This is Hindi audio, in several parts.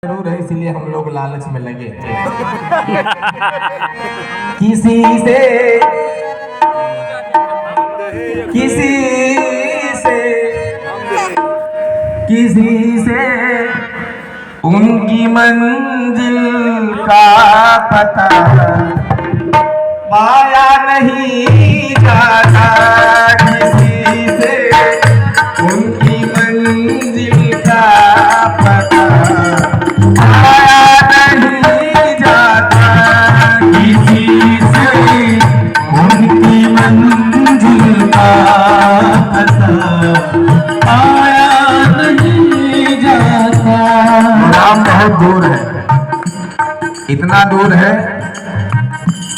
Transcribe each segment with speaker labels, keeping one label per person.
Speaker 1: जरूर है, इसीलिए हम लोग लालच में लगे किसी से किसी से उनकी मंजिल का पता पाया नहीं जाता। किसी से उनकी मंजिल का पता पाया नहीं जाता। किसी से उनकी मंजिल का पता पाया नहीं जाता। राम बहुत दूर है, इतना दूर है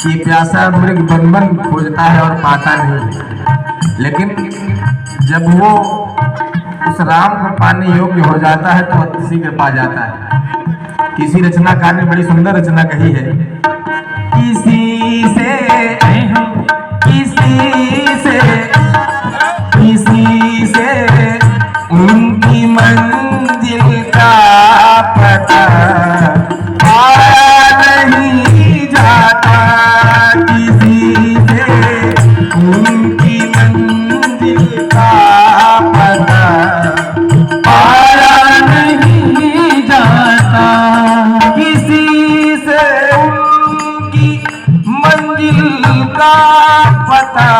Speaker 1: कि प्यासा मृग बन खोजता है और पाता नहीं, लेकिन जब वो उस राम को पाने योग्य हो जाता है तो किसी के पा जाता है। किसी रचनाकार ने बड़ी सुंदर रचना कही है, किसी से उनकी मंजिल का पता पाया नहीं जाता। किसी से उनकी मंजिल का पता पाया नहीं जाता। किसी से उनकी मंजिल का पता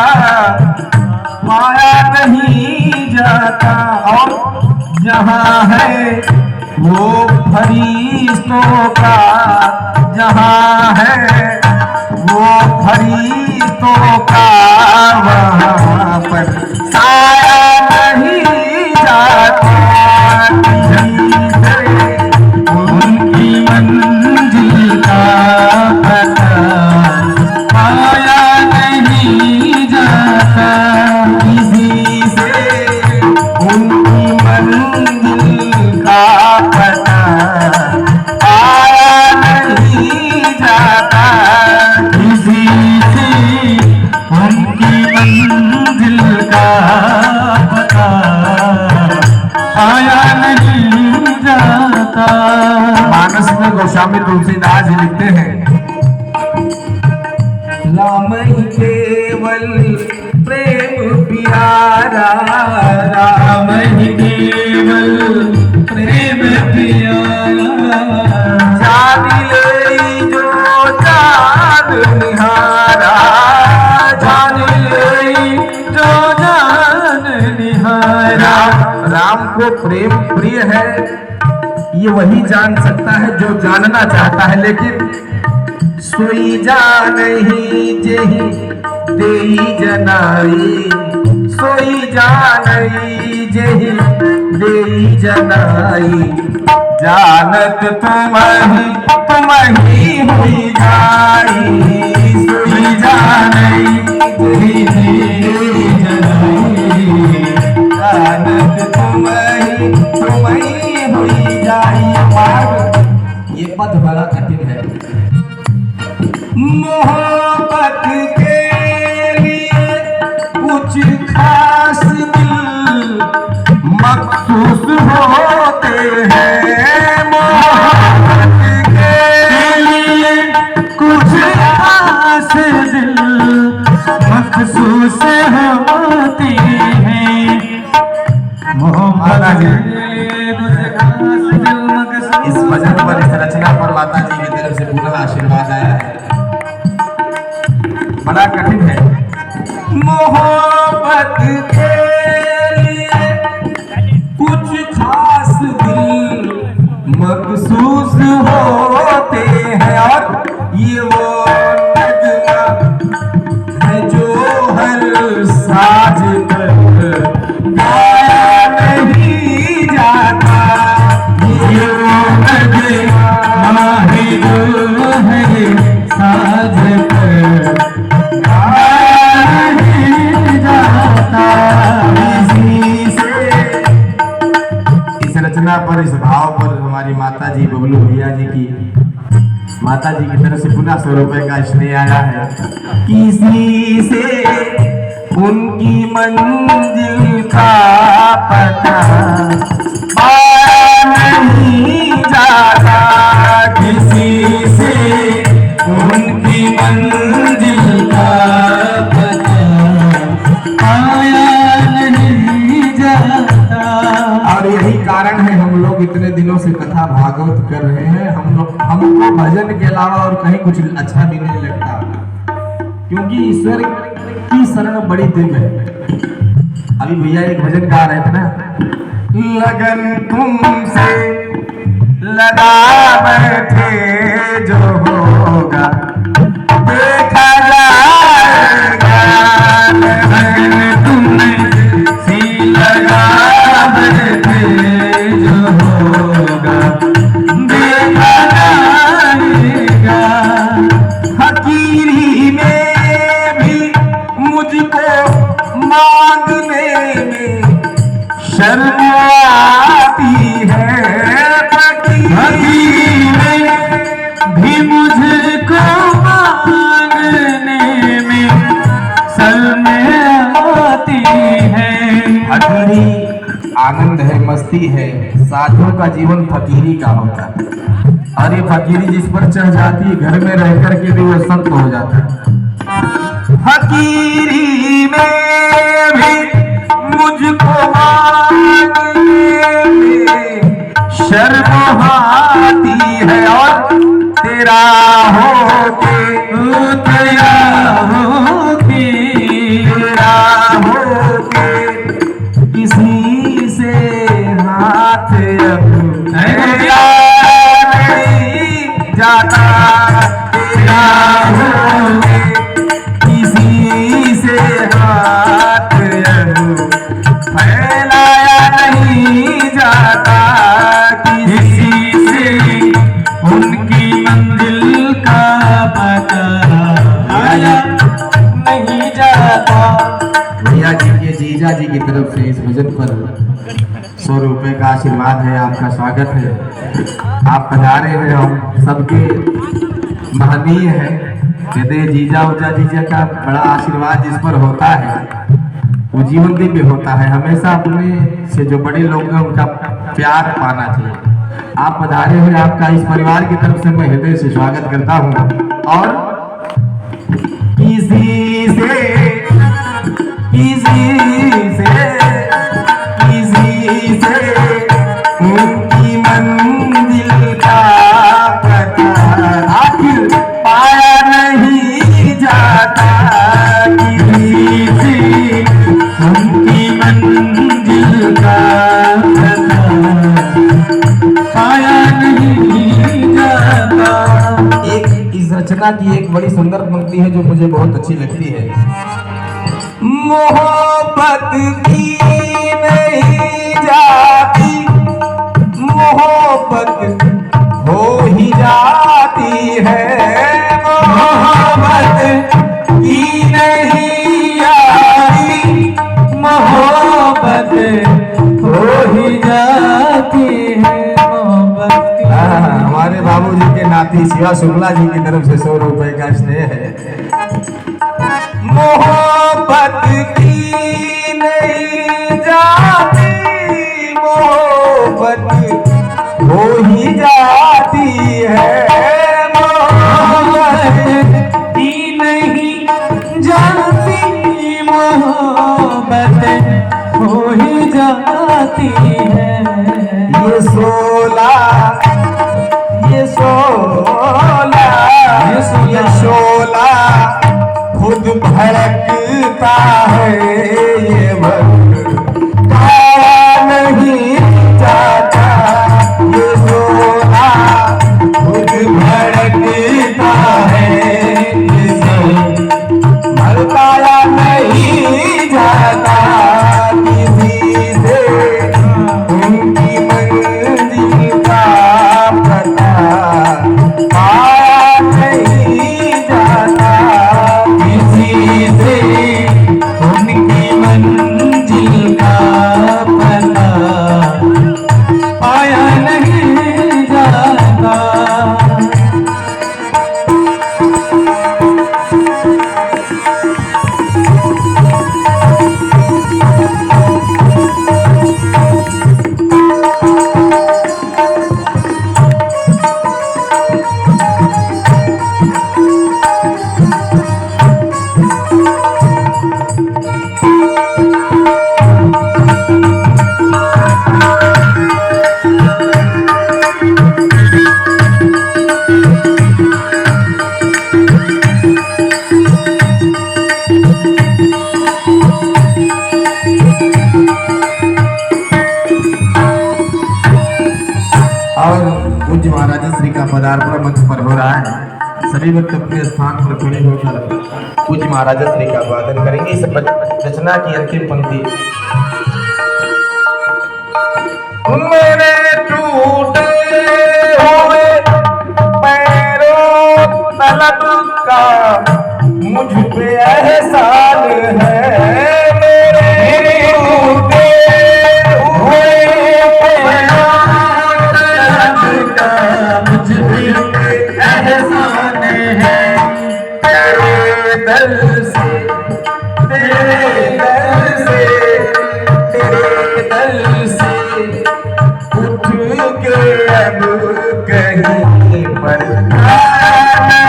Speaker 1: पाया नहीं जाता। और जहाँ है वो फरिश्तों का, जहाँ है वो फरिश्तों का, वहाँ पर साया नहीं जाता। उनकी मंजिल का पता पाया नहीं जाता। किसी से उनकी मंजिल का पता पाया नहीं जाता। किसी से उनकी मंजिल का पता पाया नहीं जाता। मानस में गोस्वामी तुलसीदास जी लिखते हैं, राम ही केवल प्रेम प्यारा, राम ही केवल प्रेम प्यारा, जान ले जो जान निहारा, जान ले जो जान निहारा। राम को प्रेम प्रिय है ये वही जान सकता है जो जानना चाहता है, लेकिन सोई जानही जेहि देई जनाई, सोई जानही जेहि देई जनाई, जानत तुम्हि हुई जाई, सोई जानही जेहि देई जनाई, जानत तुम्हि हुई जाई। ये पद बड़ा कठिन है। मोहब्बत के लिए कुछ खास दिल मखसूस होते हैं। मोहब्बत के लिए कुछ खास दिल मखसूस होते हैं। मोहब्बत इस भजन पर, इस रचना पर माता जी की तरफ से पुनः आशीर्वाद आया है। बड़ा कठिन है। मोहब्बत के लिए कुछ खास दिल मखसूस होते हैं, और ये वो नगमा है जो हर साज पर गाया नहीं जाता। ये वो नगमा है जो है साज पर पर, इस भाव पर हमारी माता जी बबलू भैया जी की, माता जी की तरफ से पुनः 100 रुपए का स्नेह आया है। किसी से उनकी मंजिल का पता पाया नहीं जाता। से कथा भागवत कर रहे हैं। हमको भजन के अलावा और कहीं कुछ अच्छा भी नहीं लगता, क्योंकि ईश्वर की शरण बड़ी दिव्य है। अभी भैया एक भजन गा रहे थे ना, लगन तुमसे लगा बैठे जो होगा देखा जाएगा। लगन तुमसे लगा बैठे जो होगा देखा जाएगा। फकीरी में भी मुझको मांगने में शर्म आती है। फकीरी में भी मुझको मांगने में शर्म आती है। फकीरी आनंद है, मस्ती है। साधुओं का जीवन फकीरी का होता है, और ये फकीरी जिस पर चढ़ जाती है घर में रह करके भी वो संत हो जाता है। फकीरी में भी मुझको मांगने में शर्म आती है, और तेरा होके किसी से हाथ अब नहीं जाता। तेरा होके किसी से हाथ अब फैलाया नहीं जाता। किसी से उनकी मंजिल का पता आया नहीं जाता। भैया जी के जीजा जी की तरफ से इस भजन पर 100 रुपए का आशीर्वाद है। आपका स्वागत है, आप पधारे हैं, हम सबके महनीय है। कहते हैं जीजा उजा जीजा का बड़ा आशीर्वाद जिस पर होता है वो जीवन दिव्य होता है। हमेशा अपने से जो बड़े लोग हैं उनका प्यार पाना चाहिए। आप पधारे हैं, आपका इस परिवार की तरफ से मैं हृदय से स्वागत करता हूँ। और किसी से उनकी मंजिल का पता आखिर पाया नहीं जाता। किसी से उनकी मंजिल का पता पाया नहीं जाता। एक इस रचना की एक बड़ी सुंदर पंक्ति है जो मुझे बहुत अच्छी लगती है। मोहब्बत की नहीं जाती, मोहब्बत हो ही जाती है। मोहब्बत की नहीं आती, मोहब्बत हो ही जाती है। मोहब्बत हमारे बाबूजी के नाती शिवा शुक्ला जी की तरफ से 100 रुपए का स्नेह है। मोहब्बत की नहीं जाती, मोहब्बत हो ही जाती है। मोहब्बत की नहीं जाती, मोहब्बत हो ही जाती है। ये शोला खुद भड़कता है, ये भड़काया नहीं जाता। ये शोला खुद भड़कता है, भड़काया नहीं जाता। किसी से उनकी मंजिल का पता पाया नहीं जाता। किसी से उनकी मंजिल पूज्य महाराज श्री का पदार्पण मंच पर हो रहा है। सभी भक्त अपने स्थान पर खड़े होकर पूज्य महाराज श्री का वादन करेंगे। इस रचना की अंतिम पंक्ति। मेरे टूटे हुए पैरों तलब का मुझ पे एहसान है। मेरे टूटे हुए पैरों तलब का मुझ पे एहसान है। तेरे दर से तेरे दर से तेरे दर से उठ के अब कहीं पर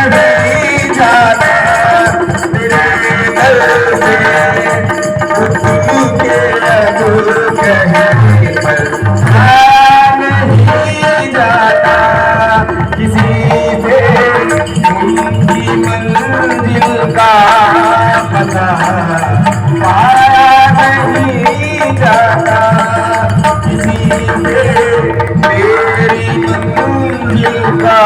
Speaker 1: नहीं जाना। तेरे दर से उठ के अब कहीं पर नहीं जाता। किसी से उनकी मंजिल का पता पाया नहीं जाता। किसी से तेरी मंजिल का